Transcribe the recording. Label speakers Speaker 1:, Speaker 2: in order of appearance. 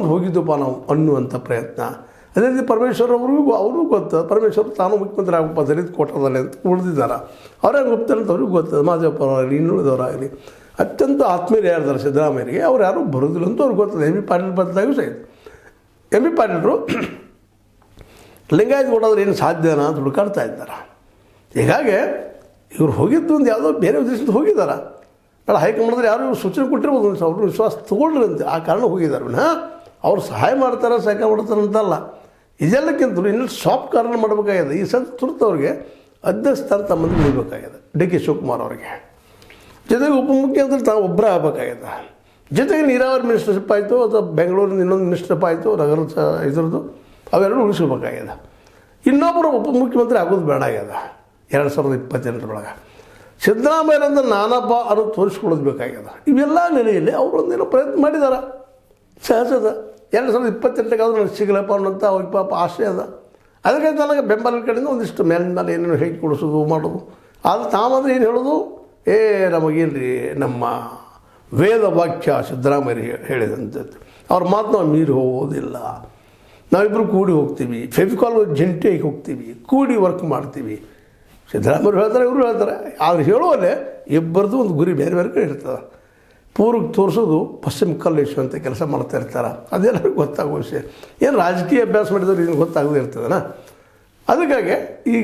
Speaker 1: ಮುಂದೆ ಹೋಗಿದ್ದಪ್ಪ ನಾವು ಅನ್ನುವಂಥ ಪ್ರಯತ್ನ. ಅದೇ ರೀತಿ ಪರಮೇಶ್ವರ್ ಅವ್ರಿಗೂ ಗೊತ್ತು, ಪರಮೇಶ್ವರ್ ತಾನು ಮುಖ್ಯಮಂತ್ರಿ ಆಗಪ್ಪ ದಲಿತ ಕೋಟದಲ್ಲಿ ಅಂತ ಉಳಿದಿದ್ದಾರೆ. ಅವರೇ ಗೊತ್ತಿಲ್ಲ ಅಂತ ಅವ್ರಿಗೂ ಗೊತ್ತದ. ಮಾದೇವಪ್ಪರಾಗಲಿ ಇನ್ನುಳಿದವರಾಗಲಿ ಅತ್ಯಂತ ಆತ್ಮೀಯರು ಯಾರಿದ್ದಾರೆ ಸಿದ್ದರಾಮಯ್ಯರಿಗೆ, ಅವ್ರು ಯಾರೂ ಬರೋದಿಲ್ಲ ಅಂತ ಅವ್ರಿಗೆ ಗೊತ್ತದೆ. ಎಂ ಬಿ ಪಾಟೀಲ್ ಬದಲಾಗೂ ಸಹಿತ ಎಂ ಬಿ ಪಾಟೀಲರು ಲಿಂಗಾಯತ್ ಕೊಡೋದ್ರೆ ಏನು ಸಾಧ್ಯನಾ ಅಂತ ಹುಡುಕಾಡ್ತಾ ಇದ್ದಾರೆ. ಹೀಗಾಗಿ ಇವ್ರು ಹೋಗಿದ್ದು ಒಂದು ಯಾವುದೋ ಬೇರೆ ಉದ್ದೇಶದಿಂದ ಹೋಗಿದ್ದಾರೆ. ನಾಳೆ ಹೈಕಮಾಂಡ್ರೆ ಯಾರು ಸೂಚನೆ ಕೊಟ್ಟಿರ್ಬೋದು, ಅವ್ರು ವಿಶ್ವಾಸ ತೊಗೊಳ್ರಂತೆ, ಆ ಕಾರಣ ಹೋಗಿದ್ದಾರೆ. ಅವ್ರು ಸಹಾಯ ಮಾಡ್ತಾರೆ, ಸಹಾಯ ಮಾಡ್ತಾರೆ ಅಂತಲ್ಲ. ಇದೆಲ್ಲಕ್ಕಿಂತಲೂ ಇನ್ನೊಂದು ಸಾಫ್ಟ್ ಕಾರಣ ಮಾಡಬೇಕಾಗಿದೆ. ಈ ಸಲ ತುರ್ತು ಅವ್ರಿಗೆ ಅಧ್ಯಕ್ಷ ಸ್ಥಾನ ತಮ್ಮಂದು ಉಳಿಬೇಕಾಗಿದೆ ಡಿ ಕೆ ಶಿವಕುಮಾರ್ ಅವರಿಗೆ. ಜೊತೆಗೆ ಉಪಮುಖ್ಯಮಂತ್ರಿ ತಾವು ಒಬ್ಬರೇ ಆಗಬೇಕಾಗಿದೆ. ಜೊತೆಗೆ ನೀರಾವರಿ ಮಿನಿಸ್ಟರ್ಶಿಪ್ ಆಯಿತು, ಅಥವಾ ಬೆಂಗಳೂರಿನ ಇನ್ನೊಂದು ಮಿನಿಸ್ಟರ್ಶಿಪ್ ಆಯಿತು, ನಗರ ಇದ್ರದ್ದು ಅವೆರಡೂ ಉಳಿಸ್ಕೋಬೇಕಾಗಿದೆ. ಇನ್ನೊಬ್ಬರು ಉಪಮುಖ್ಯಮಂತ್ರಿ ಆಗೋದು ಬೇಡ ಆಗ್ಯದ 2028 ಸಿದ್ದರಾಮಯ್ಯರಂದ್ರೆ ನಾನಪ್ಪ ಅನ್ನೋದು ತೋರಿಸ್ಕೊಳ್ಳೋದು ಬೇಕಾಗ್ಯದ. ಇವೆಲ್ಲ ನೆಲೆಯಲ್ಲಿ ಅವರು ಒಂದೇನೋ ಪ್ರಯತ್ನ ಮಾಡಿದ್ದಾರೆ. ಸಹಜದ 2028 ನನಗೆ ಸಿಗಲಪ್ಪ ಅನ್ನೋಂಥ ಅವ್ರಿಗೆ ಪಾಪ ಆಸೆ ಅದ. ಅದಕ್ಕೆ ನನಗೆ ಬೆಂಬಲ ಕಡೆಯಿಂದ ಒಂದಿಷ್ಟು ಮೇಲಿನ ಏನೇನು ಹೇಗೆ ಕೊಡಿಸೋದು ಮಾಡೋದು. ಆದರೆ ತಾವಂದ್ರೆ ಏನು ಹೇಳೋದು, ನಮಗೇನು ರೀ ನಮ್ಮ ವೇದ ವಾಕ್ಯ ಸಿದ್ದರಾಮಯ್ಯ ಹೇಳಿದಂಥದ್ದು, ಅವ್ರ ಮಾತು ನಾವು ಮೀರಿ ಹೋಗೋದಿಲ್ಲ. ನಾವಿಬ್ಬರು ಕೂಡಿ ಹೋಗ್ತೀವಿ, ಫೆವಿಕಾಲ್ ಜಂಟಿಯಾಗಿ ಹೋಗ್ತೀವಿ, ಕೂಡಿ ವರ್ಕ್ ಮಾಡ್ತೀವಿ. ಸಿದ್ದರಾಮಯ್ಯ ಹೇಳ್ತಾರೆ, ಇವರು ಹೇಳ್ತಾರೆ. ಆದರೆ ಹೇಳುವಲ್ಲೇ ಇಬ್ಬರದು ಒಂದು ಗುರಿ ಬೇರೆ ಬೇರೆ ಕಡೆ ಇರ್ತದೆ. ಪೂರ್ವಕ್ಕೆ ತೋರಿಸೋದು ಪಶ್ಚಿಮ ಕಲ್ಲೇಶುವಂಥ ಕೆಲಸ ಮಾಡ್ತಾ ಇರ್ತಾರೆ. ಅದೆಲ್ಲರಿಗೂ ಗೊತ್ತಾಗೋ ವಿಷಯ. ಏನು ರಾಜಕೀಯ ಅಭ್ಯಾಸ ಮಾಡಿದವ್ರು ಏನು ಗೊತ್ತಾಗದೇ ಇರ್ತದನ. ಅದಕ್ಕಾಗಿ ಈಗ